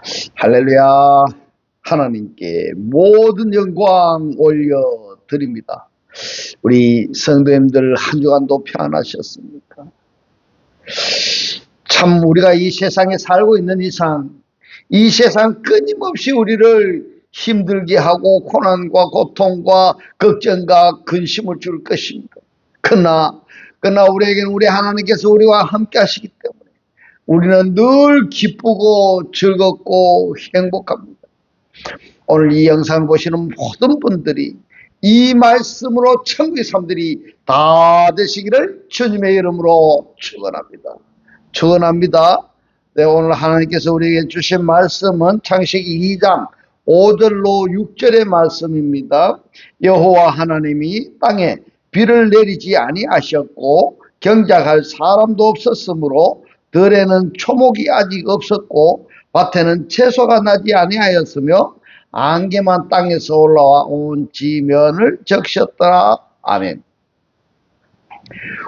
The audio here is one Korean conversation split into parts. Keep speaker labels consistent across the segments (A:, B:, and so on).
A: 할렐루야. 하나님께 모든 영광 올려드립니다. 우리 성도님들 한 주간도 평안하셨습니까? 참 우리가 이 세상에 살고 있는 이상 이 세상 끊임없이 우리를 힘들게 하고 고난과 고통과 걱정과 근심을 줄 것입니다. 그러나 우리에게는 우리 하나님께서 우리와 함께 하시기 때문에 우리는 늘 기쁘고 즐겁고 행복합니다. 오늘 이 영상을 보시는 모든 분들이 이 말씀으로 천국의 삶들이 다 되시기를 주님의 이름으로 축원합니다. 네, 오늘 하나님께서 우리에게 주신 말씀은 창세기 2장 5절로 6절의 말씀입니다. 여호와 하나님이 땅에 비를 내리지 아니하셨고 경작할 사람도 없었으므로 들에는 초목이 아직 없었고 밭에는 채소가 나지 아니하였으며 안개만 땅에서 올라와 온 지면을 적셨더라. 아멘.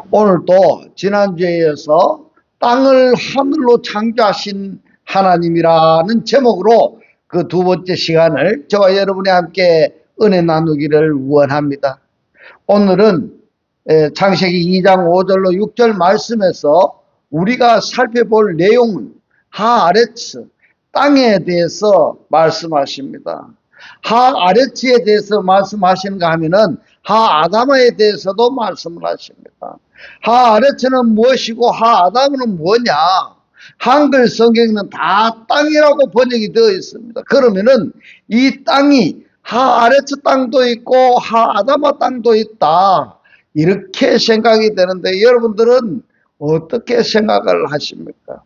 A: 오늘도 지난주에 이어서 땅을 하늘로 창조하신 하나님이라는 제목으로 그 두 번째 시간을 저와 여러분이 함께 은혜 나누기를 원합니다. 오늘은 창세기 2장 5절로 6절 말씀에서 우리가 살펴볼 내용은 하아레츠, 땅에 대해서 말씀하십니다. 하아레츠에 대해서 말씀하시는가 하면은 하아다마에 대해서도 말씀을 하십니다. 하아레츠는 무엇이고 하아다마는 뭐냐? 한글 성경에는 다 땅이라고 번역이 되어 있습니다. 그러면은 이 땅이 하아레츠 땅도 있고 하아다마 땅도 있다. 이렇게 생각이 되는데 여러분들은 어떻게 생각을 하십니까?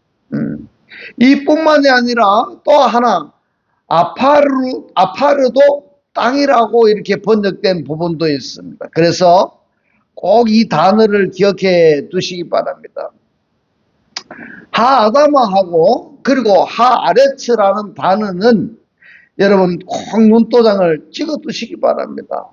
A: 이뿐만이 아니라 또 하나 아파르도 땅이라고 이렇게 번역된 부분도 있습니다. 그래서 꼭 이 단어를 기억해 두시기 바랍니다. 하아다마하고 그리고 하아레츠라는 단어는 여러분 꼭 눈도장을 찍어 두시기 바랍니다.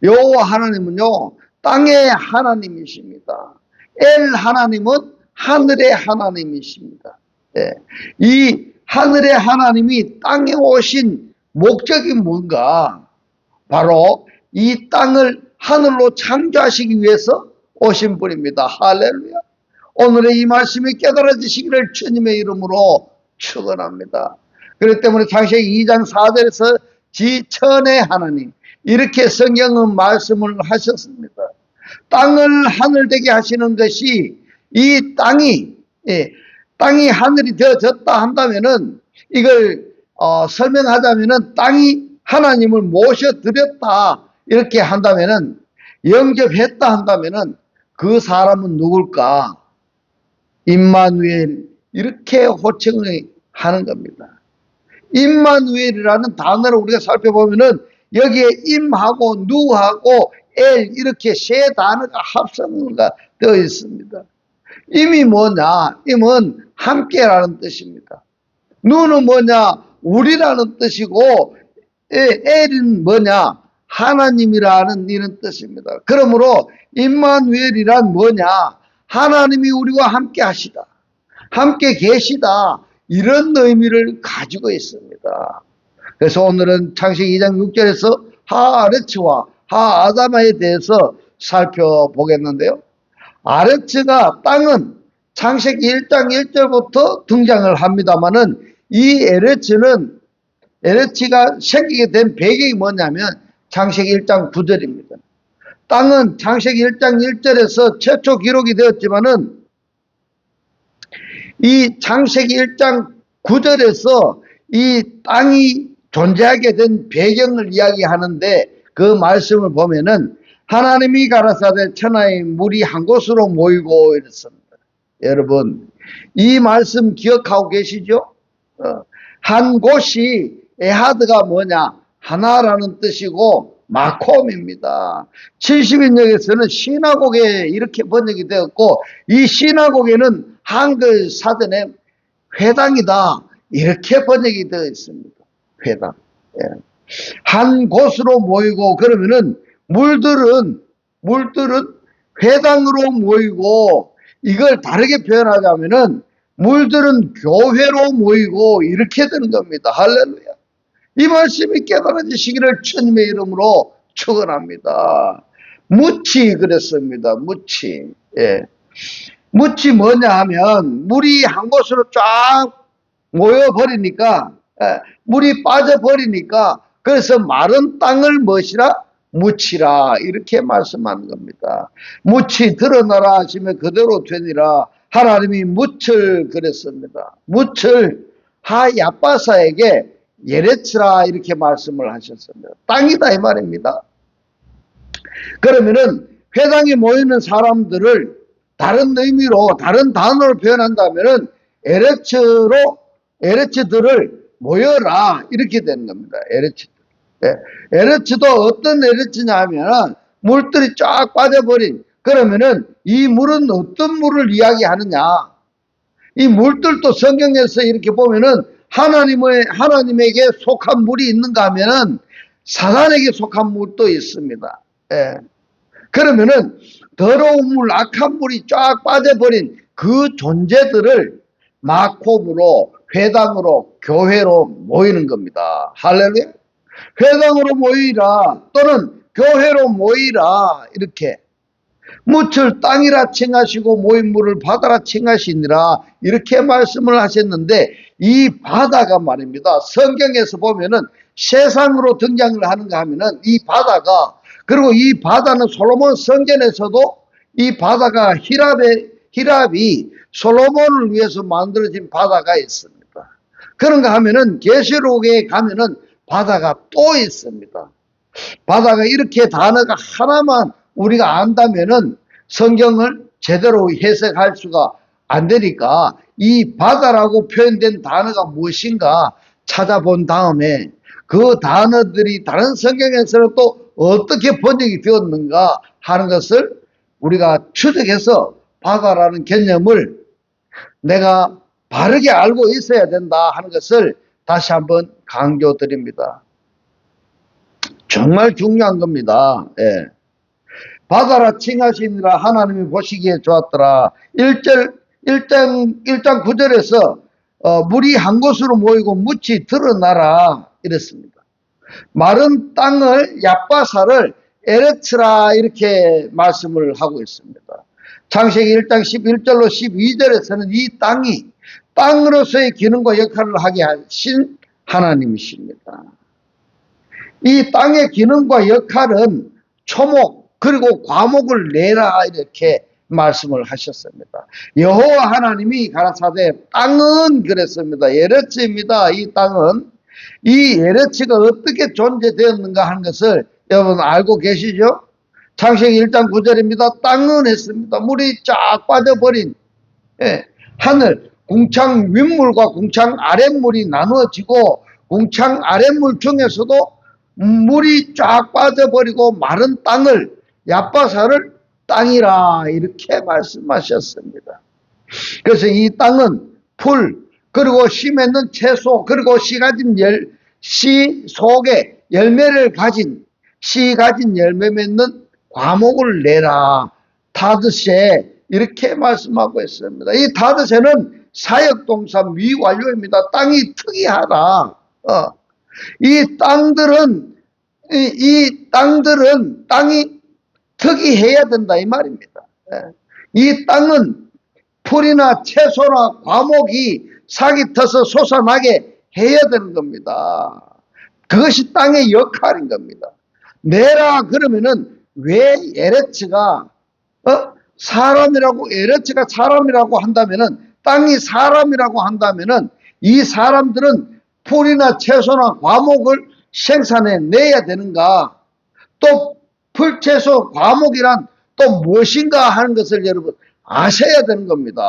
A: 여호와 하나님은요 땅의 하나님이십니다. 엘 하나님은 하늘의 하나님이십니다. 네. 이 하늘의 하나님이 땅에 오신 목적이 뭔가? 바로 이 땅을 하늘로 창조하시기 위해서 오신 분입니다. 할렐루야. 오늘의 이 말씀이 깨달아지시기를 주님의 이름으로 축원합니다. 그렇기 때문에 창세기 2장 4절에서 지천의 하나님 이렇게 성경은 말씀을 하셨습니다. 땅을 하늘 되게 하시는 것이 이 땅이 하늘이 되어졌다 한다면은 이걸 설명하자면은 땅이 하나님을 모셔드렸다 이렇게 한다면은 영접했다 한다면은 그 사람은 누굴까? 임마누엘 이렇게 호칭을 하는 겁니다. 임마누엘이라는 단어를 우리가 살펴보면은 여기에 임하고 누하고 엘 이렇게 세 단어가 합성가 되어 있습니다. 임이 뭐냐? 임은 함께라는 뜻입니다. 누는 뭐냐? 우리라는 뜻이고 엘은 뭐냐? 하나님이라는 이런 뜻입니다. 그러므로 임마누엘이란 뭐냐? 하나님이 우리와 함께 하시다. 함께 계시다. 이런 의미를 가지고 있습니다. 그래서 오늘은 창세기 2장 6절에서 하아레츠와 하아다마에 대해서 살펴보겠는데요. 아레츠가 땅은 창세기 1장 1절부터 등장을 합니다만은 이 에레츠가 생기게 된 배경이 뭐냐면 창세기 1장 9절입니다. 땅은 창세기 1장 1절에서 최초 기록이 되었지만은 이 창세기 1장 9절에서 이 땅이 존재하게 된 배경을 이야기하는데 그 말씀을 보면은 하나님이 가라사대 천하의 물이 한 곳으로 모이고 이랬습니다. 여러분 이 말씀 기억하고 계시죠? 한 곳이 에하드가 뭐냐? 하나라는 뜻이고 마콤입니다. 70인역에서는 시나고게 이렇게 번역이 되었고 이 시나고게는 한글 사전에 회당이다 이렇게 번역이 되어 있습니다. 회당. 예. 한 곳으로 모이고 그러면은 물들은 회당으로 모이고 이걸 다르게 표현하자면은 물들은 교회로 모이고 이렇게 되는 겁니다. 할렐루야. 이 말씀이 깨달아지시기를 주님의 이름으로 축원합니다. 묻지 그랬습니다. 묻지. 예. 묻지 뭐냐 하면 물이 한 곳으로 쫙 모여버리니까 물이 빠져버리니까 그래서 마른 땅을 무엇이라? 묻히라 이렇게 말씀하는 겁니다. 묻히 드러나라 하시면 그대로 되니라. 하나님이 묻을 그랬습니다. 묻을 야빠사에게 예레츠라 이렇게 말씀을 하셨습니다. 땅이다 이 말입니다. 그러면은 회당에 모이는 사람들을 다른 의미로 다른 단어로 표현한다면은 에레츠들을 모여라 이렇게 되는 겁니다. 에레츠. 예. 에레츠도 어떤 에레츠냐 하면은 물들이 쫙 빠져버린 그러면은 이 물은 어떤 물을 이야기하느냐? 이 물들도 성경에서 이렇게 보면은 하나님에게 속한 물이 있는가 하면은 사단에게 속한 물도 있습니다. 예. 그러면은 더러운 물, 악한 물이 쫙 빠져버린 그 존재들을 마콤으로, 회당으로, 교회로 모이는 겁니다. 할렐루야. 회당으로 모이라 또는 교회로 모이라 이렇게 묻을 땅이라 칭하시고 모인 물을 바다라 칭하시니라 이렇게 말씀을 하셨는데 이 바다가 말입니다. 성경에서 보면은 세상으로 등장을 하는가 하면은 이 바다가 그리고 이 바다는 솔로몬 성전에서도 이 바다가 히랍이 솔로몬을 위해서 만들어진 바다가 있습니다. 그런가 하면은 계시록에 가면은 바다가 또 있습니다. 바다가 이렇게 단어가 하나만 우리가 안다면은 성경을 제대로 해석할 수가 안 되니까 이 바다라고 표현된 단어가 무엇인가 찾아본 다음에 그 단어들이 다른 성경에서는 또 어떻게 번역이 되었는가 하는 것을 우리가 추적해서 바다라는 개념을 내가 바르게 알고 있어야 된다 하는 것을 다시 한번 강조드립니다. 정말 중요한 겁니다. 예. 바다라 칭하시니라 하나님이 보시기에 좋았더라. 1장 9절에서 물이 한 곳으로 모이고 묻이 드러나라 이랬습니다. 마른 땅을 야빠사를 에레츠라 이렇게 말씀을 하고 있습니다. 창세기 1장 11절로 12절에서는 이 땅이 땅으로서의 기능과 역할을 하게 하신 하나님이십니다. 이 땅의 기능과 역할은 초목 그리고 과목을 내라 이렇게 말씀을 하셨습니다. 여호와 하나님이 가라사대 땅은 그랬습니다. 에레츠입니다. 이 땅은 이 에레츠가 어떻게 존재되었는가 하는 것을 여러분 알고 계시죠? 창세기 1장 9절입니다. 땅은 했습니다. 물이 쫙 빠져버린 하늘 궁창 윗물과 궁창 아랫물이 나누어지고 궁창 아랫물 중에서도 물이 쫙 빠져버리고 마른 땅을 야빠사를 땅이라 이렇게 말씀하셨습니다. 그래서 이 땅은 풀 그리고 씨 맺는 채소 그리고 씨 속에 열매를 가진 씨 가진 열매 맺는 과목을 내라 다드세 이렇게 말씀하고 있습니다. 이 다드세는 사역동사 미완료입니다. 땅이 특이하다. 이 땅들은 땅이 특이해야 된다 이 말입니다. 이 땅은 풀이나 채소나 과목이 싹이 터서 솟아나게 해야 되는 겁니다. 그것이 땅의 역할인 겁니다. 내라 그러면은 왜 에레츠가 사람이라고 에레츠가 사람이라고 한다면은 땅이 사람이라고 한다면은 이 사람들은 풀이나 채소나 과목을 생산해 내야 되는가? 또 풀채소 과목이란 또 무엇인가 하는 것을 여러분 아셔야 되는 겁니다.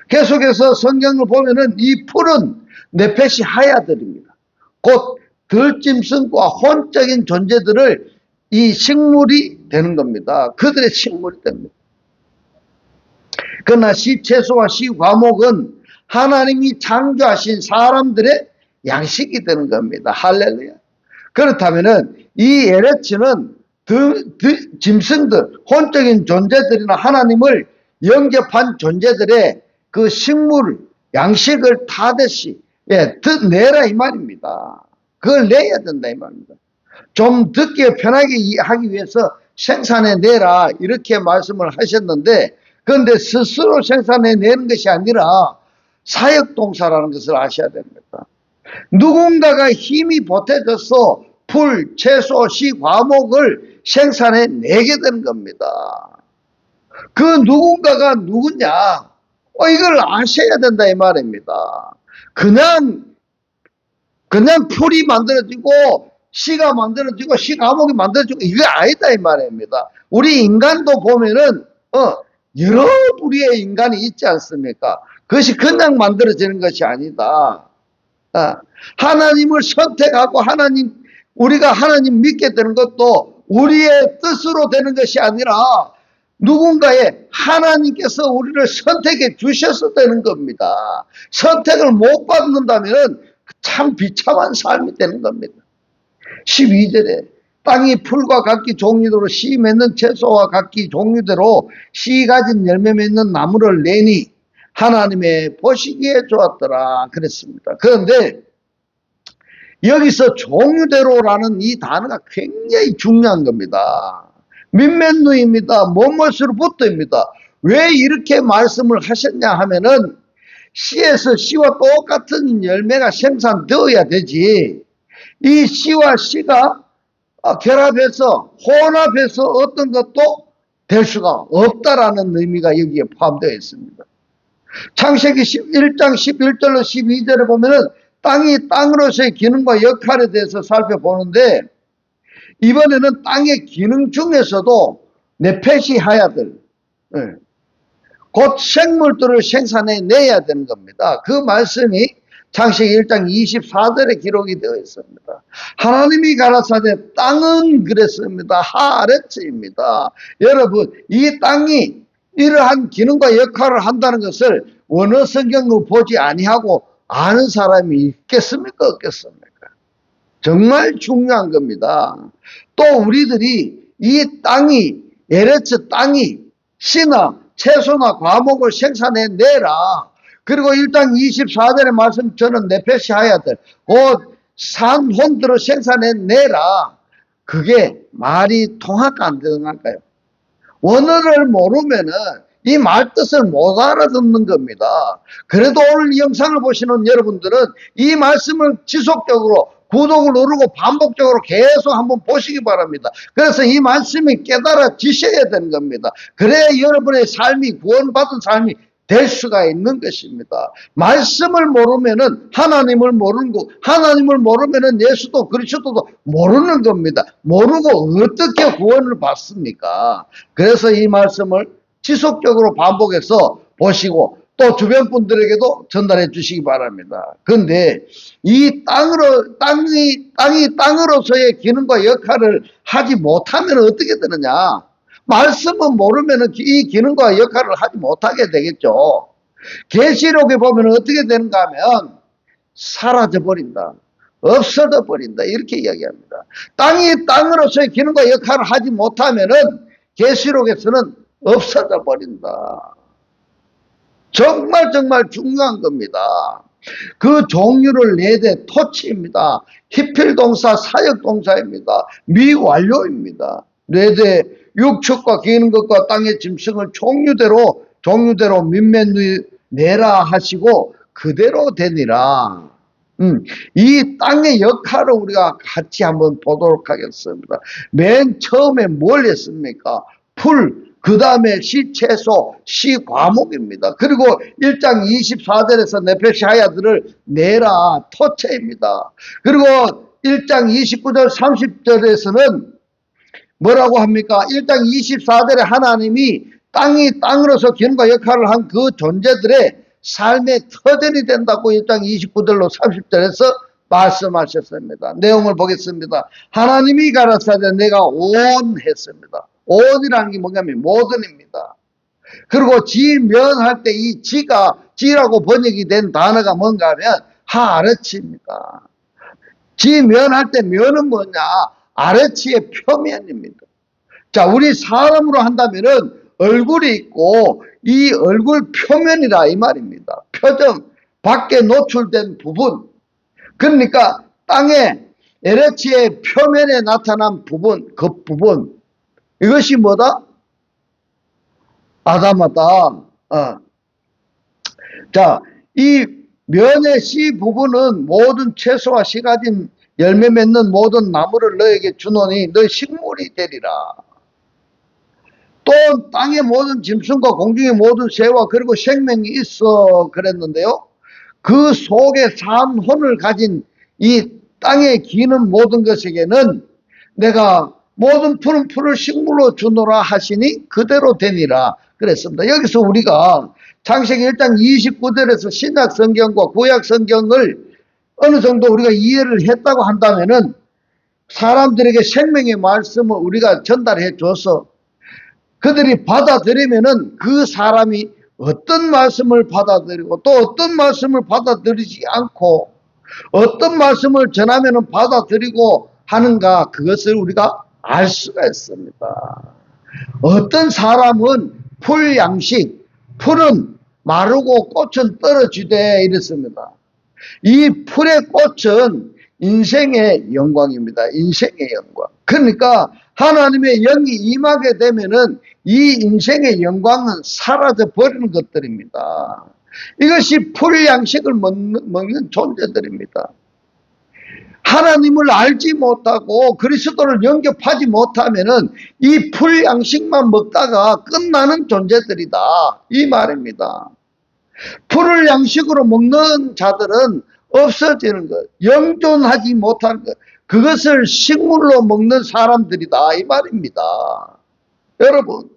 A: 계속해서 성경을 보면은 이 풀은 네페시 하야들입니다. 곧 들짐승과 혼적인 존재들을 이 식물이 되는 겁니다. 그들의 식물이 됩니다. 그러나 씨 채소와 씨 과목은 하나님이 창조하신 사람들의 양식이 되는 겁니다. 할렐루야. 그렇다면은 이 에레츠는 짐승들, 혼적인 존재들이나 하나님을 영접한 존재들의 그 식물, 양식을 타듯이, 내라 이 말입니다. 그걸 내야 된다 이 말입니다. 좀 듣기 편하게 하기 위해서 생산해내라 이렇게 말씀을 하셨는데, 그런데 스스로 생산해내는 것이 아니라 사역동사라는 것을 아셔야 됩니다. 누군가가 힘이 보태져서 풀, 채소, 씨, 과목을 생산해내게 되는 겁니다. 그 누군가가 누구냐? 이걸 아셔야 된다 이 말입니다. 그냥 풀이 만들어지고 씨가 만들어지고 씨 과목이 만들어지고 이게 아니다 이 말입니다. 우리 인간도 보면은 여러 부류의 인간이 있지 않습니까? 그것이 그냥 만들어지는 것이 아니다. 하나님을 선택하고 우리가 하나님 믿게 되는 것도 우리의 뜻으로 되는 것이 아니라 누군가의 하나님께서 우리를 선택해 주셔서 되는 겁니다. 선택을 못 받는다면 참 비참한 삶이 되는 겁니다. 12절에 땅이 풀과 각기 종류대로 씨 맺는 채소와 각기 종류대로 씨 가진 열매 맺는 나무를 내니 하나님의 보시기에 좋았더라 그랬습니다. 그런데 여기서 종류대로라는 이 단어가 굉장히 중요한 겁니다. 민맨누입니다. 뭐뭐으로부터입니다. 왜 이렇게 말씀을 하셨냐 하면은 씨에서 씨와 똑같은 열매가 생산되어야 되지, 이 씨와 씨가 결합해서 혼합해서 어떤 것도 될 수가 없다라는 의미가 여기에 포함되어 있습니다. 창세기 1장 11절로 12절에 보면은 땅이 땅으로서의 기능과 역할에 대해서 살펴보는데, 이번에는 땅의 기능 중에서도 네페시 하야들, 곧 생물들을 생산해내야 되는 겁니다. 그 말씀이 창세기 1장 24절에 기록이 되어 있습니다. 하나님이 가라사대 땅은 그랬습니다. 하아레츠입니다. 여러분, 이 땅이 이러한 기능과 역할을 한다는 것을 원어 성경으로 보지 아니하고 아는 사람이 있겠습니까? 없겠습니까? 정말 중요한 겁니다. 또 우리들이 이 땅이, 에레츠 땅이 씨나 채소나 과목을 생산해내라. 그리고 1장 24절의 말씀처럼 네페시 하야들, 곧 산혼들을 생산해내라. 그게 말이 통할까 안 통할까요? 원어를 모르면은 이 말 뜻을 못 알아듣는 겁니다. 그래도 오늘 이 영상을 보시는 여러분들은 이 말씀을 지속적으로 구독을 누르고 반복적으로 계속 한번 보시기 바랍니다. 그래서 이 말씀이 깨달아지셔야 되는 겁니다. 그래야 여러분의 삶이 구원받은 삶이 될 수가 있는 것입니다. 말씀을 모르면은 하나님을 모르는 거, 하나님을 모르면은 예수도 그리스도도 모르는 겁니다. 모르고 어떻게 구원을 받습니까? 그래서 이 말씀을 지속적으로 반복해서 보시고 또 주변 분들에게도 전달해 주시기 바랍니다. 그런데 이 땅이 땅으로서의 기능과 역할을 하지 못하면 어떻게 되느냐? 말씀은 모르면 이 기능과 역할을 하지 못하게 되겠죠. 계시록에 보면 어떻게 되는가 하면 사라져 버린다, 없어져 버린다, 이렇게 이야기합니다. 땅이 땅으로서의 기능과 역할을 하지 못하면은 계시록에서는 없어져 버린다. 정말 중요한 겁니다. 그 종류를 내대 토치입니다. 히필 동사, 사역 동사입니다. 미완료입니다. 내대 육축과 기는 것과 땅의 짐승을 종류대로 민면누이 내라 하시고 그대로 되니라. 이 땅의 역할을 우리가 같이 한번 보도록 하겠습니다. 맨 처음에 뭘 했습니까? 풀, 그 다음에 씨, 채소, 씨, 과목입니다. 그리고 1장 24절에서 네페시 하야들을 내라, 토체입니다. 그리고 1장 29절 30절에서는 뭐라고 합니까? 1장 24절에 하나님이 땅이 땅으로서 기능과 역할을 한 그 존재들의 삶의 터전이 된다고 1장 29절로 30절에서 말씀하셨습니다. 내용을 보겠습니다. 하나님이 가라사대 내가 온 했습니다. 온이라는 게 뭐냐면 모든입니다. 그리고 지면할 때 이 지라고 번역이 된 단어가 뭔가 하면 하아르치입니다. 지면할 때 면은 뭐냐? 아르치의 표면입니다. 자, 우리 사람으로 한다면은 얼굴이 있고 이 얼굴 표면이라 이 말입니다. 표정, 밖에 노출된 부분. 그러니까 땅에 LH의 표면에 나타난 부분, 겉부분. 이것이 뭐다? 아담하다. 자, 이 면의 씨 부분은 모든 채소와 씨 가진 열매 맺는 모든 나무를 너에게 주노니 너 식물이 되리라. 또 땅의 모든 짐승과 공중의 모든 새와 그리고 생명이 있어 그랬는데요. 그 속에 산 혼을 가진 이 땅에 기는 모든 것에게는 내가 모든 푸른 풀을 식물로 주노라 하시니 그대로 되니라 그랬습니다. 여기서 우리가 창세기 1장 29절에서 신약 성경과 구약 성경을 어느 정도 우리가 이해를 했다고 한다면은 사람들에게 생명의 말씀을 우리가 전달해 줘서 그들이 받아들이면은 그 사람이 어떤 말씀을 받아들이고 또 어떤 말씀을 받아들이지 않고 어떤 말씀을 전하면은 받아들이고 하는가 그것을 우리가 알 수가 있습니다. 어떤 사람은 풀 양식, 풀은 마르고 꽃은 떨어지되 이랬습니다. 이 풀의 꽃은 인생의 영광입니다. 인생의 영광. 그러니까 하나님의 영이 임하게 되면은 이 인생의 영광은 사라져 버리는 것들입니다. 이것이 풀 양식을 먹는 존재들입니다. 하나님을 알지 못하고 그리스도를 영접하지 못하면은 이 풀 양식만 먹다가 끝나는 존재들이다. 이 말입니다. 풀을 양식으로 먹는 자들은 없어지는 것, 영존하지 못하는 것, 그것을 식물로 먹는 사람들이다. 이 말입니다. 여러분,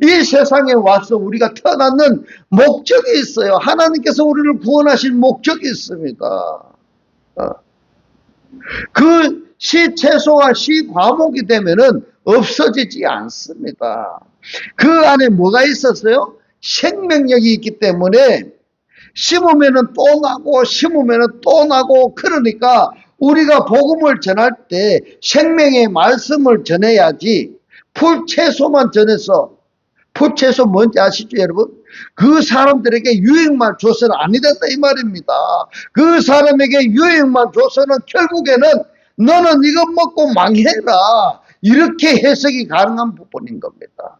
A: 이 세상에 와서 우리가 태어났는 목적이 있어요. 하나님께서 우리를 구원하신 목적이 있습니다. 그 씨 채소와 씨 과목이 되면은 없어지지 않습니다. 그 안에 뭐가 있었어요? 생명력이 있기 때문에 심으면은 또 나고 심으면은 또 나고 그러니까 우리가 복음을 전할 때 생명의 말씀을 전해야지 풀 채소만 전해서 풀 채소 뭔지 아시죠 여러분? 그 사람들에게 유익만 줘서는 아니 된다 이 말입니다. 그 사람에게 유익만 줘서는 결국에는 너는 이것 먹고 망해라 이렇게 해석이 가능한 부분인 겁니다.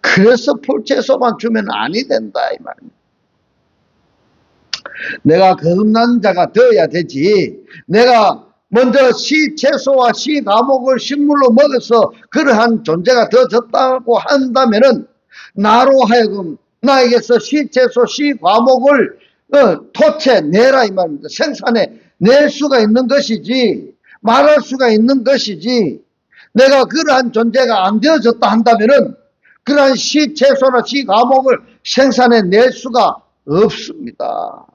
A: 그래서 풀 채소만 주면 아니 된다 이 말입니다. 내가 거듭난 자가 되어야 되지 내가 먼저 씨 채소와 씨 과목을 식물로 먹어서 그러한 존재가 되어졌다고 한다면은 나로 하여금 나에게서 씨 채소 씨 과목을 토채내라 이 말입니다. 생산해 낼 수가 있는 것이지 말할 수가 있는 것이지 내가 그러한 존재가 안 되어졌다 한다면은 그러한 씨 채소나 씨 과목을 생산해 낼 수가 없습니다.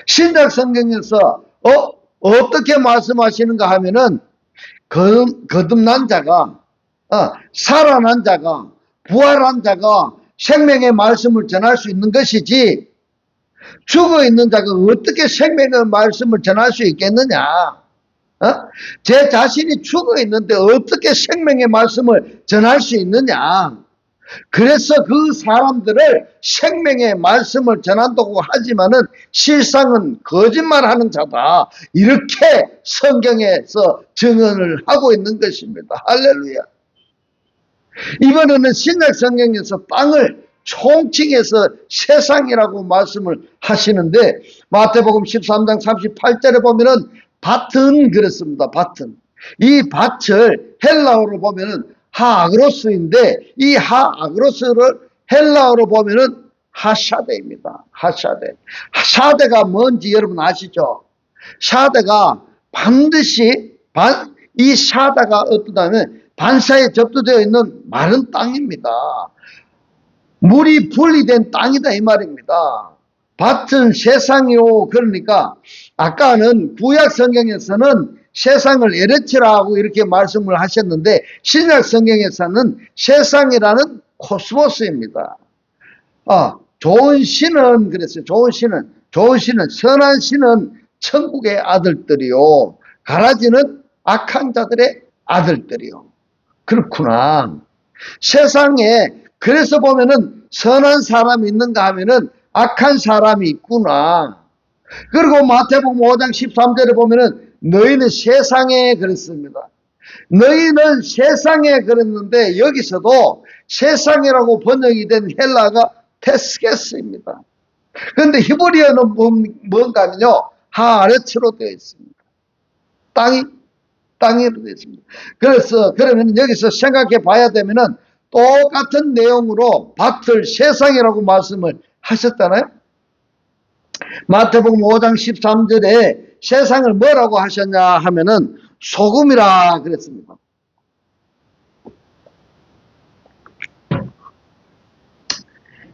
A: 신약 성경에서 어떻게 말씀하시는가 하면은 거듭난 자가 살아난 자가 부활한 자가 생명의 말씀을 전할 수 있는 것이지 죽어 있는 자가 어떻게 생명의 말씀을 전할 수 있겠느냐? 제 자신이 죽어 있는데 어떻게 생명의 말씀을 전할 수 있느냐? 그래서 그 사람들을 생명의 말씀을 전한다고 하지만은 실상은 거짓말하는 자다. 이렇게 성경에서 증언을 하고 있는 것입니다. 할렐루야. 이번에는 신약 성경에서 땅을 총칭해서 세상이라고 말씀을 하시는데 마태복음 13장 38절에 보면은 밭은 그렇습니다. 밭은. 이 밭을 헬라어로 보면은 하아그로스인데 이 하아그로스를 헬라어로 보면은 하샤데입니다. 하샤데. 샤데가 뭔지 여러분 아시죠? 샤데가 반드시 이 샤다가 어떠다면 반사에 접두되어 있는 마른 땅입니다. 물이 분리된 땅이다 이 말입니다. 밭은 세상이요. 그러니까 아까는 구약 성경에서는 세상을 에르치라고 이렇게 말씀을 하셨는데 신약 성경에서는 세상이라는 코스모스입니다. 좋은 신은 그랬어요. 좋은 신은 선한 신은 천국의 아들들이요. 가라지는 악한 자들의 아들들이요. 그렇구나. 세상에 그래서 보면은 선한 사람이 있는가 하면은 악한 사람이 있구나. 그리고 마태복음 5장 13절에 보면은 너희는 세상에 그랬습니다. 너희는 세상에 그랬는데 여기서도 세상이라고 번역이 된 헬라가 테스게스입니다. 그런데 히브리어는 뭔가 하면요, 하아레츠로 되어 있습니다. 땅이로 되어 있습니다. 그래서 그러면 여기서 생각해 봐야 되면은 똑같은 내용으로 밭을 세상이라고 말씀을 하셨잖아요. 마태복음 5장 13절에 세상을 뭐라고 하셨냐 하면은 소금이라 그랬습니다.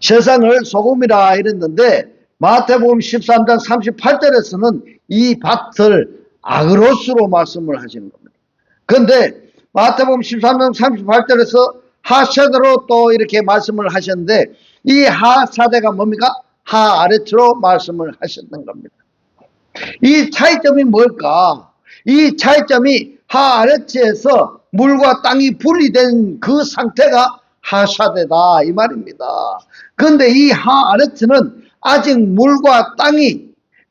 A: 세상을 소금이라 이랬는데 마태복음 13장 38절에서는 이 밭을 아그로스로 말씀을 하시는 겁니다. 그런데 마태복음 13장 38절에서 하사대로 또 이렇게 말씀을 하셨는데 이 하사대가 뭡니까? 하아레츠로 말씀을 하셨던 겁니다. 이 차이점이 뭘까? 이 차이점이 하아레츠에서 물과 땅이 분리된 그 상태가 하사대다 이 말입니다. 그런데 이 하아레츠는 아직 물과 땅이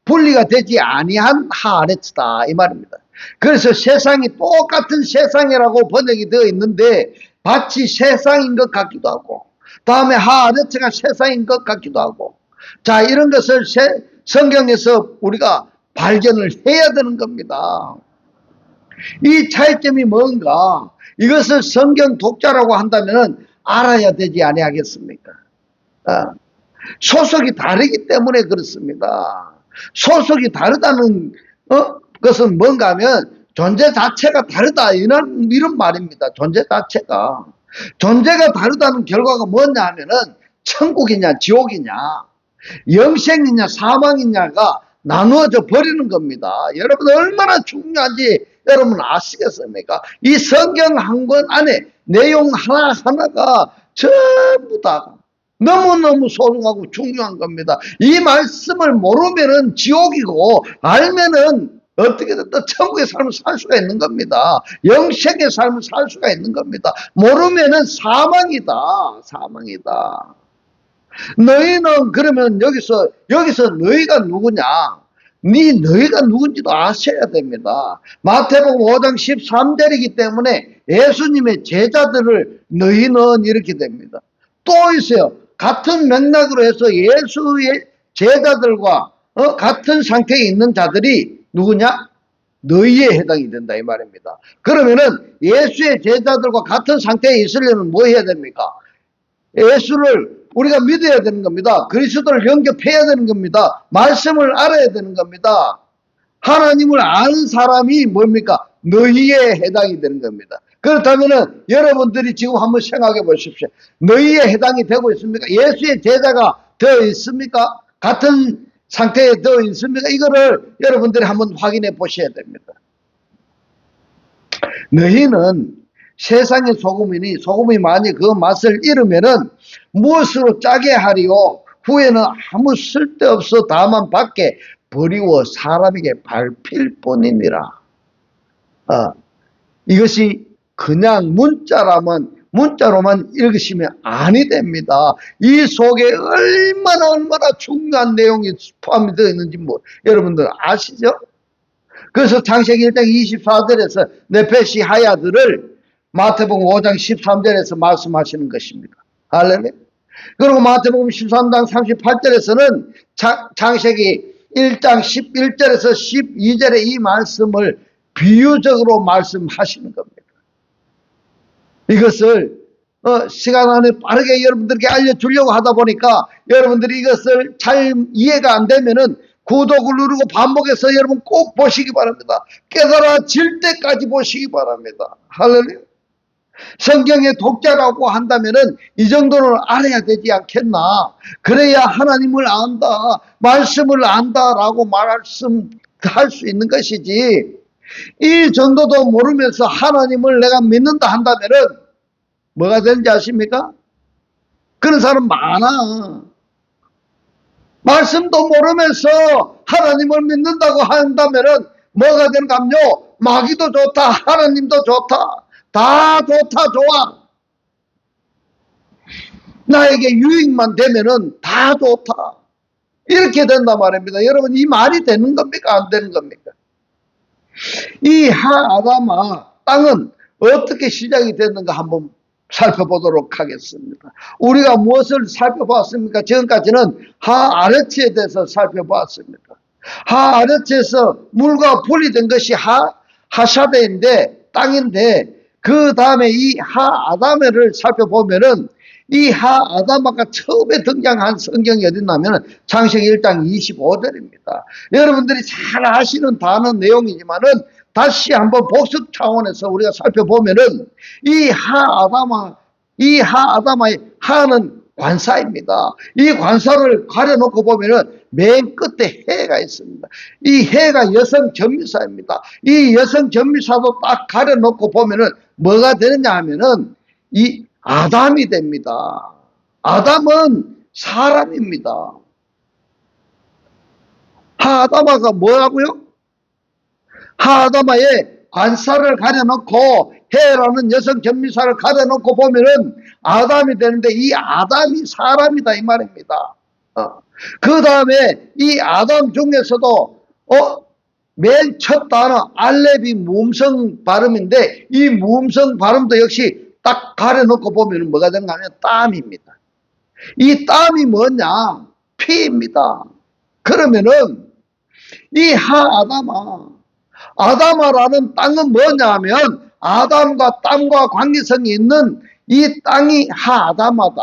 A: 분리가 되지 아니한 하아레츠다 이 말입니다. 그래서 세상이 똑같은 세상이라고 번역이 되어 있는데 밭이 세상인 것 같기도 하고 다음에 하아레츠가 세상인 것 같기도 하고 자 이런 것을 성경에서 우리가 발견을 해야 되는 겁니다. 이 차이점이 뭔가 이것을 성경 독자라고 한다면 알아야 되지 아니하겠습니까? 소속이 다르기 때문에 그렇습니다. 소속이 다르다는 것은 뭔가 하면 존재 자체가 다르다 이런 말입니다. 존재 자체가. 존재가 다르다는 결과가 뭐냐 하면은 천국이냐 지옥이냐 영생이냐 사망이냐가 나누어져 버리는 겁니다. 여러분 얼마나 중요한지 여러분 아시겠습니까? 이 성경 한 권 안에 내용 하나하나가 전부 다 너무너무 소중하고 중요한 겁니다. 이 말씀을 모르면은 지옥이고 알면은 어떻게든 또 천국의 삶을 살 수가 있는 겁니다. 영생의 삶을 살 수가 있는 겁니다. 모르면은 사망이다. 너희는 그러면 여기서 너희가 누구냐? 너희가 누군지도 아셔야 됩니다. 마태복음 5장 13절이기 때문에 예수님의 제자들을 너희는 이렇게 됩니다. 또 있어요. 같은 맥락으로 해서 예수의 제자들과 같은 상태에 있는 자들이 누구냐? 너희에 해당이 된다 이 말입니다. 그러면은 예수의 제자들과 같은 상태에 있으려면 뭐 해야 됩니까? 예수를 우리가 믿어야 되는 겁니다. 그리스도를 영접해야 되는 겁니다. 말씀을 알아야 되는 겁니다. 하나님을 아는 사람이 뭡니까? 너희에 해당이 되는 겁니다. 그렇다면은 여러분들이 지금 한번 생각해 보십시오. 너희에 해당이 되고 있습니까? 예수의 제자가 되어 있습니까? 같은 상태에 되어 있습니까? 이거를 여러분들이 한번 확인해 보셔야 됩니다. 너희는 세상의 소금이니 소금이 만약 그 맛을 잃으면은 무엇으로 짜게 하리요? 후에는 아무 쓸데없어 다만 밖에 버리고 사람에게 밟힐 뿐이니라. 이것이 그냥 문자로만 읽으시면 아니 됩니다. 이 속에 얼마나 중요한 내용이 포함이 되어 있는지 여러분들 아시죠? 그래서 창세기 1장 24절에서 네페시 하야들을 마태복음 5장 13절에서 말씀하시는 것입니다. 할렐루야. 그리고 마태복음 13장 38절에서는 창세기 1장 11절에서 12절의 이 말씀을 비유적으로 말씀하시는 겁니다. 이것을 시간 안에 빠르게 여러분들께 알려주려고 하다 보니까 여러분들이 이것을 잘 이해가 안 되면은 구독을 누르고 반복해서 여러분 꼭 보시기 바랍니다. 깨달아질 때까지 보시기 바랍니다. 할렐루야. 성경의 독자라고 한다면은 이 정도는 알아야 되지 않겠나? 그래야 하나님을 안다, 말씀을 안다라고 할 수 있는 것이지. 이 정도도 모르면서 하나님을 내가 믿는다 한다면은 뭐가 되는지 아십니까? 그런 사람 많아. 말씀도 모르면서 하나님을 믿는다고 한다면은 뭐가 되는가요? 마귀도 좋다, 하나님도 좋다, 다 좋다, 좋아. 나에게 유익만 되면은 다 좋다. 이렇게 된단 말입니다. 여러분, 이 말이 되는 겁니까? 안 되는 겁니까? 이 하아담아 땅은 어떻게 시작이 됐는가 한번 살펴보도록 하겠습니다. 우리가 무엇을 살펴봤습니까? 지금까지는 하아르츠에 대해서 살펴봤습니다. 하아르츠에서 물과 불이 된 것이 하샤데인데, 땅인데, 그 다음에 이 하아담을 살펴보면은 이 하아담아가 처음에 등장한 성경이 어딨냐면 창세기 1장 25절입니다. 여러분들이 잘 아시는 단어 내용이지만은 다시 한번 복습 차원에서 우리가 살펴보면은 이 하아담아의 하는 관사입니다. 이 관사를 가려놓고 보면은 맨 끝에 해가 있습니다. 이 해가 여성 전미사입니다. 이 여성 전미사도 딱 가려놓고 보면은 뭐가 되느냐 하면은 이 아담이 됩니다. 아담은 사람입니다. 하아담아가 뭐라고요? 하아담아의 관사를 가려놓고 해라는 여성 전미사를 가려놓고 보면은 아담이 되는데 이 아담이 사람이다 이 말입니다. 그 다음에 이 아담 중에서도 맨 첫 단어 알렙이 무음성 발음인데 이 무음성 발음도 역시 딱 가려놓고 보면 뭐가 되는가 하면 땀입니다. 이 땀이 뭐냐? 피입니다. 그러면은 이 아담아라는 땅은 뭐냐 하면 아담과 땅과 관계성이 있는 이 땅이 하아담아다.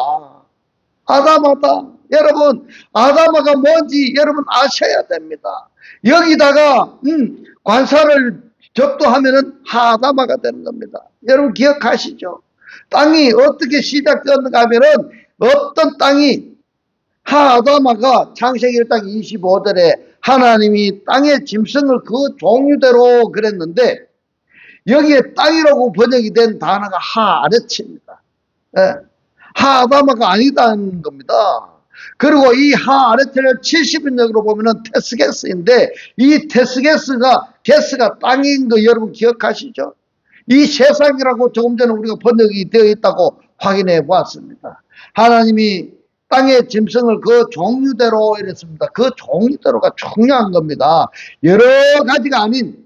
A: 아담아다. 여러분, 아담아가 뭔지 여러분 아셔야 됩니다. 여기다가 관사를 접도하면은 하아담아가 되는 겁니다. 여러분 기억하시죠? 땅이 어떻게 시작되었는가 하면은 어떤 땅이 하아담아가 창세기 1장 25절에 하나님이 땅의 짐승을 그 종류대로 그랬는데 여기에 땅이라고 번역이 된 단어가 하아레츠입니다. 하아담아가 아니다는 겁니다. 그리고 이 하아레츠를 70인역으로 보면은 테스게스인데 이 게스가 땅인 거 여러분 기억하시죠? 이 세상이라고 조금 전에 우리가 번역이 되어 있다고 확인해 보았습니다. 하나님이 땅의 짐승을 그 종류대로 이랬습니다. 그 종류대로가 중요한 겁니다. 여러 가지가 아닌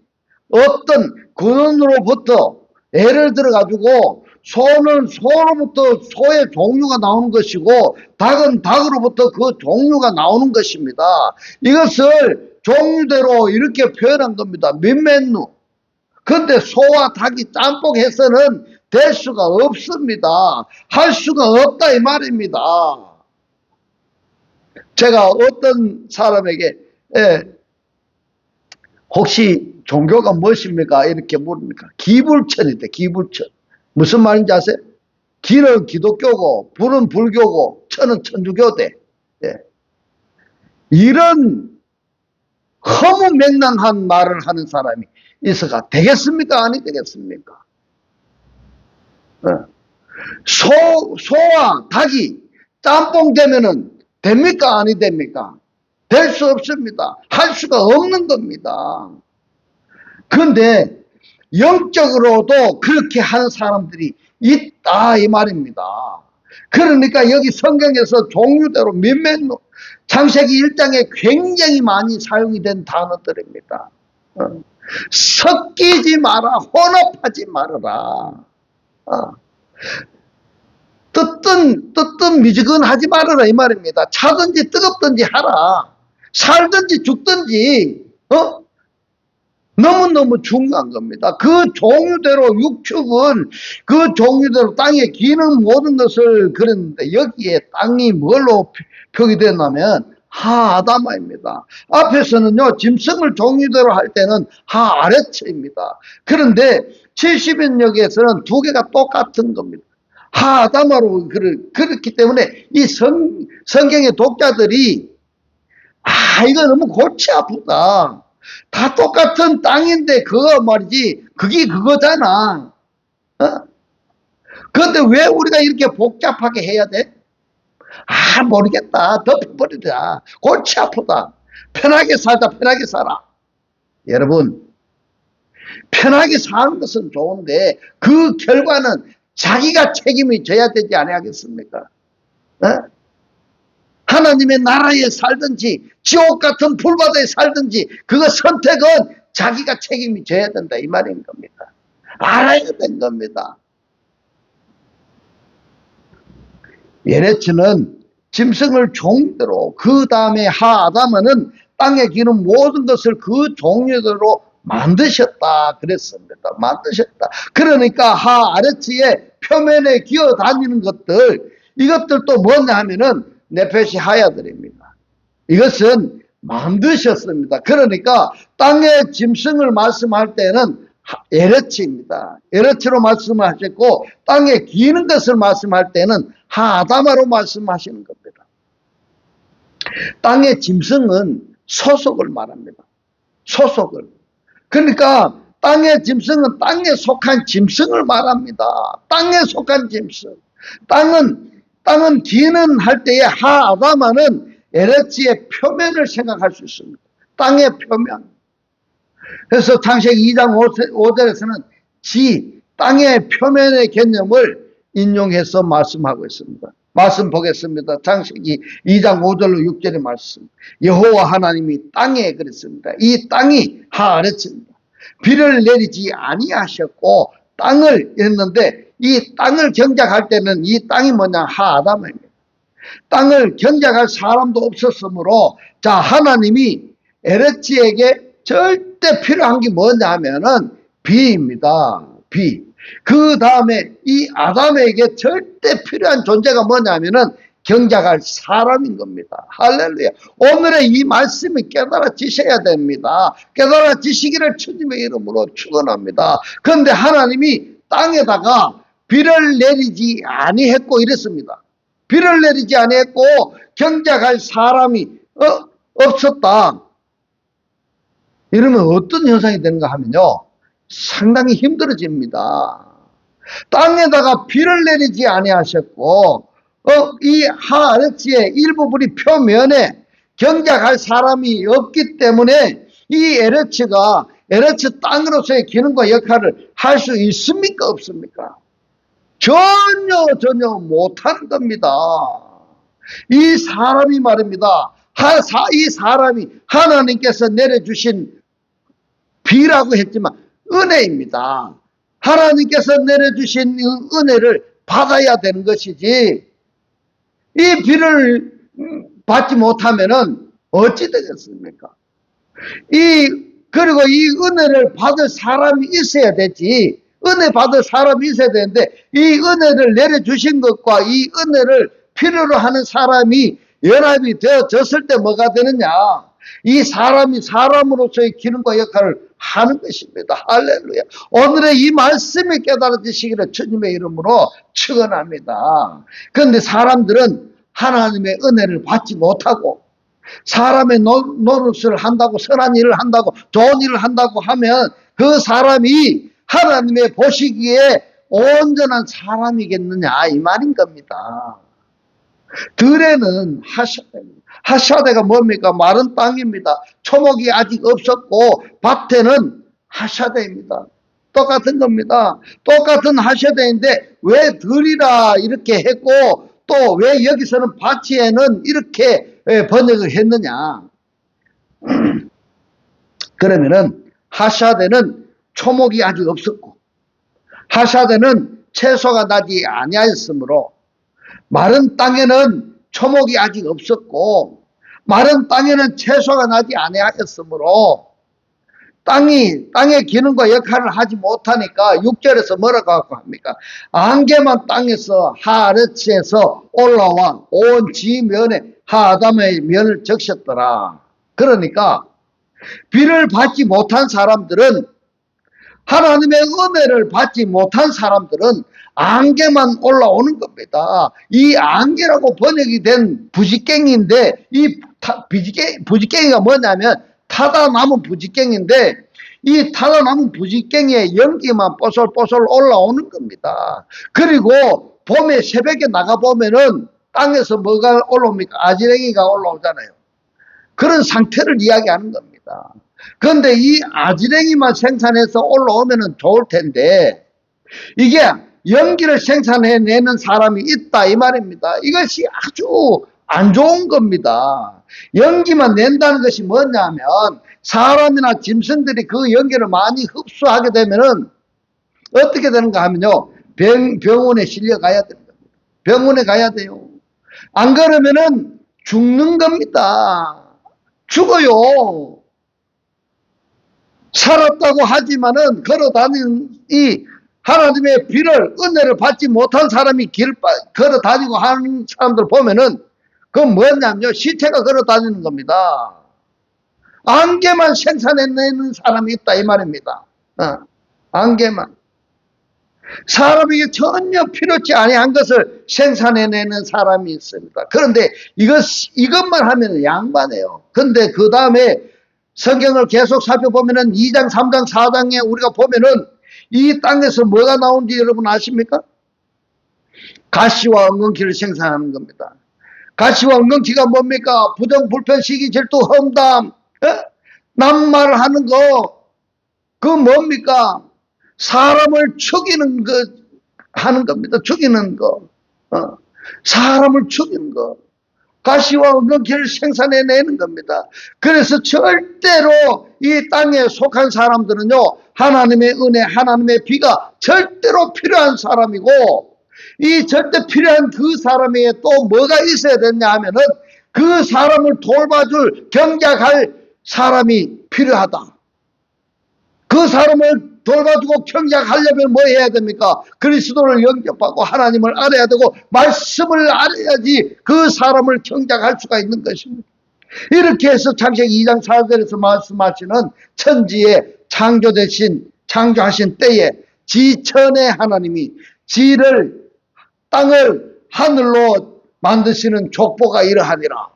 A: 어떤 근원으로부터 예를 들어 가지고 소는 소로부터 소의 종류가 나오는 것이고 닭은 닭으로부터 그 종류가 나오는 것입니다. 이것을 종류대로 이렇게 표현한 겁니다. 민맨누. 근데 소와 닭이 짬뽕해서는 될 수가 없습니다. 할 수가 없다 이 말입니다. 제가 어떤 사람에게 혹시 종교가 무엇입니까? 이렇게 물으니까 기불천이대. 기불천. 무슨 말인지 아세요? 기는 기독교고 불은 불교고 천은 천주교대. 이런 허무맹랑한 말을 하는 사람이 있어가 되겠습니까? 아니 되겠습니까? 소와 닭이 짬뽕 되면은 됩니까? 아니 됩니까? 될 수 없습니다. 할 수가 없는 겁니다. 그런데 영적으로도 그렇게 하는 사람들이 있다 이 말입니다. 그러니까 여기 성경에서 종류대로 몇몇 창세기 1장에 굉장히 많이 사용이 된 단어들입니다. 섞이지 마라, 혼합하지 말아라. 뜨든 미지근하지 말아라 이 말입니다. 차든지 뜨겁든지 하라. 살든지 죽든지 너무너무 중요한 겁니다. 그 종류대로 육축은 그 종류대로 땅에 기는 모든 것을 그랬는데 여기에 땅이 뭘로 표기됐냐면 하아담아입니다. 앞에서는요 짐승을 종류대로 할 때는 하아레츠입니다. 그런데 70인역에서는 두 개가 똑같은 겁니다. 하아담아로 그렇기 때문에 이 성경의 독자들이 이거 너무 골치 아프다. 다 똑같은 땅인데 그거 말이지 그게 그거잖아. 그런데 왜 우리가 이렇게 복잡하게 해야 돼? 모르겠다. 덮어버리자. 골치 아프다. 편하게 살자. 편하게 살아. 여러분 편하게 사는 것은 좋은데 그 결과는 자기가 책임이 져야 되지 않겠습니까? 에? 하나님의 나라에 살든지 지옥 같은 불바다에 살든지 그거 선택은 자기가 책임이 져야 된다 이 말인 겁니다. 알아야 된 겁니다. 예레츠는 짐승을 종대로 그 다음에 하아담은 땅에 기는 모든 것을 그 종류대로 만드셨다 그랬습니다. 만드셨다. 그러니까 하아레츠의 표면에 기어 다니는 것들 이것들도 뭐냐 하면은 네페시 하야들입니다. 이것은 만드셨습니다. 그러니까 땅의 짐승을 말씀할 때는 에르츠입니다. 에르츠로 말씀하셨고 땅에 기는 것을 말씀할 때는 하아다마로 말씀하시는 겁니다. 땅의 짐승은 소속을 말합니다. 소속을. 그러니까 땅의 짐승은 땅에 속한 짐승을 말합니다. 땅에 속한 짐승. 땅은 기는 할 때에 하아다마는 에르츠의 표면을 생각할 수 있습니다. 땅의 표면. 그래서 창세기 2장 5절에서는 땅의 표면의 개념을 인용해서 말씀하고 있습니다. 말씀 보겠습니다. 창세기 2장 5절로 6절의 말씀. 여호와 하나님이 땅에 그랬습니다. 이 땅이 하아레츠입니다. 비를 내리지 아니하셨고 땅을 했는데 이 땅을 경작할 때는 이 땅이 뭐냐 하아담입니다. 땅을 경작할 사람도 없었으므로 자 하나님이 에레츠에게 절대 필요한 게 뭐냐 하면은 비입니다. 비. 그 다음에 이 아담에게 절대 필요한 존재가 뭐냐 하면은 경작할 사람인 겁니다. 할렐루야. 오늘의 이 말씀이 깨달아지셔야 됩니다. 깨달아지시기를 주님의 이름으로 축원합니다. 그런데 하나님이 땅에다가 비를 내리지 아니했고 이랬습니다. 비를 내리지 아니했고 경작할 사람이 없었다. 이러면 어떤 현상이 되는가 하면요. 상당히 힘들어집니다. 땅에다가 비를 내리지 아니하셨고 이 하아레츠의 일부분이 표면에 경작할 사람이 없기 때문에 이 에레츠 땅으로서의 기능과 역할을 할 수 있습니까 없습니까? 전혀 못하는 겁니다. 이 사람이 말입니다. 이 사람이 하나님께서 내려주신 비라고 했지만 은혜입니다. 하나님께서 내려주신 그은혜를 받아야 되는 것이지 이 비를 받지 못하면은 어찌 되겠습니까? 그리고 이 은혜를 받을 사람이 있어야 되지. 은혜 받을 사람이 있어야 되는데 이 은혜를 내려주신 것과 이 은혜를 필요로 하는 사람이 연합이 되어졌을 때 뭐가 되느냐? 이 사람이 사람으로서의 기능과 역할을 하는 것입니다. 할렐루야. 오늘의 이 말씀이 깨달아지시기를 주님의 이름으로 축원합니다. 그런데 사람들은 하나님의 은혜를 받지 못하고 사람의 노릇을 한다고 선한 일을 한다고 좋은 일을 한다고 하면 그 사람이 하나님의 보시기에 온전한 사람이겠느냐 이 말인 겁니다. 들에는 하샤대입니다. 하샤대가 뭡니까? 마른 땅입니다. 초목이 아직 없었고 밭에는 하샤대입니다. 똑같은 겁니다. 똑같은 하샤대인데 왜 들이라 이렇게 했고 또 왜 여기서는 밭에는 이렇게 번역을 했느냐? 그러면은 하샤대는 초목이 아직 없었고 하샤대는 채소가 나지 아니하였으므로 마른 땅에는 초목이 아직 없었고 마른 땅에는 채소가 나지 아니하였으므로 땅의 기능과 역할을 하지 못하니까 6절에서 뭐라고 합니까? 안개만 땅에서 하아레츠에서 올라와 온 지면에 하아담의 면을 적셨더라. 그러니까 비를 받지 못한 사람들은 하나님의 은혜를 받지 못한 사람들은 안개만 올라오는 겁니다. 이 안개라고 번역이 된 부지깽인데 이 부지깽이가 뭐냐면 타다 남은 부지깽인데 이 타다 남은 부지깽이에 연기만 뽀솔뽀솔 올라오는 겁니다. 그리고 봄에 새벽에 나가보면은 땅에서 뭐가 올라옵니까? 아지랭이가 올라오잖아요. 그런 상태를 이야기하는 겁니다. 그런데 이 아지랭이만 생산해서 올라오면은 좋을 텐데 이게 연기를 생산해내는 사람이 있다 이 말입니다. 이것이 아주 안 좋은 겁니다. 연기만 낸다는 것이 뭐냐면 사람이나 짐승들이 그 연기를 많이 흡수하게 되면은 어떻게 되는가 하면요. 병원에 실려가야 됩니다. 병원에 가야 돼요. 안 그러면은 죽는 겁니다. 죽어요. 살았다고 하지만은 걸어 다니는 이 하나님의 비를 은혜를 받지 못한 사람이 걸어 다니고 하는 사람들 보면은 그건 뭐냐면요. 시체가 걸어 다니는 겁니다. 안개만 생산해내는 사람이 있다 이 말입니다. 안개만. 사람에게 전혀 필요치 아니한 것을 생산해내는 사람이 있습니다. 그런데 이것만 하면 양반해요. 근데 그 다음에 성경을 계속 살펴보면은 2장, 3장, 4장에 우리가 보면은 이 땅에서 뭐가 나온지 여러분 아십니까? 가시와 엉겅퀴를 생산하는 겁니다. 가시와 엉겅퀴가 뭡니까? 부정, 불편, 시기, 질투, 험담, 낱말하는 거, 그 뭡니까? 사람을 죽이는 거 하는 겁니다. 죽이는 거. 사람을 죽이는 거. 가시와 엉겅퀴를 생산해내는 겁니다. 그래서 절대로 이 땅에 속한 사람들은요. 하나님의 은혜, 하나님의 비가 절대로 필요한 사람이고 이 절대 필요한 그 사람에게 또 뭐가 있어야 되냐 하면은 그 사람을 돌봐줄 경작할 사람이 필요하다. 그 사람을 돌봐주고 경작하려면 뭐 해야 됩니까? 그리스도를 영접하고 하나님을 알아야 되고 말씀을 알아야지 그 사람을 경작할 수가 있는 것입니다. 이렇게 해서 창세기 2장 4절에서 말씀하시는 천지에 창조하신 때에 지천의 하나님이 지를 땅을 하늘로 만드시는 족보가 이러하니라.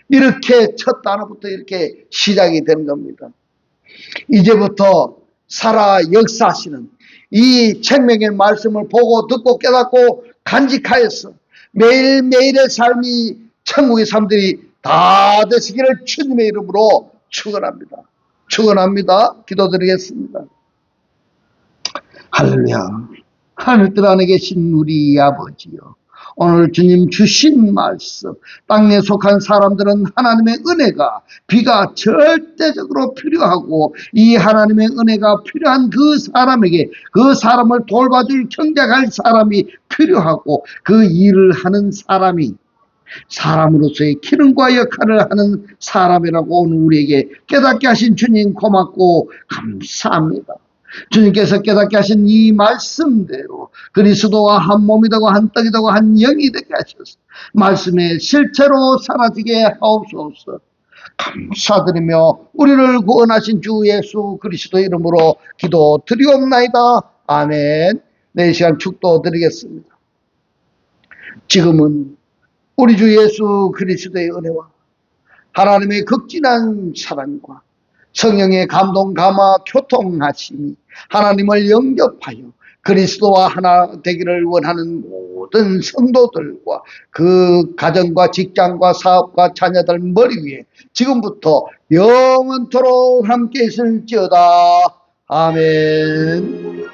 A: 이렇게 첫 단어부터 이렇게 시작이 되는 겁니다. 이제부터 살아 역사하시는 이 생명의 말씀을 보고 듣고 깨닫고 간직하여서 매일매일의 삶이 천국의 삶들이 다 되시기를 주님의 이름으로 축원합니다. 축원합니다. 기도드리겠습니다. 할렐루야. 하늘들 안에 계신 우리 아버지요. 오늘 주님 주신 말씀, 땅에 속한 사람들은 하나님의 은혜가, 비가 절대적으로 필요하고 이 하나님의 은혜가 필요한 그 사람에게 그 사람을 돌봐줄 경작할 사람이 필요하고 그 일을 하는 사람이 사람으로서의 기능과 역할을 하는 사람이라고 오늘 우리에게 깨닫게 하신 주님 고맙고 감사합니다. 주님께서 깨닫게 하신 이 말씀대로 그리스도와 한 몸이 되고 한 떡이 되고 한 영이 되게 하셔서 말씀의 실체로 사라지게 하옵소서. 감사드리며 우리를 구원하신 주 예수 그리스도 이름으로 기도드리옵나이다. 아멘. 네, 시간 축도드리겠습니다. 지금은 우리 주 예수 그리스도의 은혜와 하나님의 극진한 사랑과 성령의 감동, 감화, 교통하심이 하나님을 영접하여 그리스도와 하나 되기를 원하는 모든 성도들과 그 가정과 직장과 사업과 자녀들 머리 위에 지금부터 영원토록 함께 있을지어다. 아멘.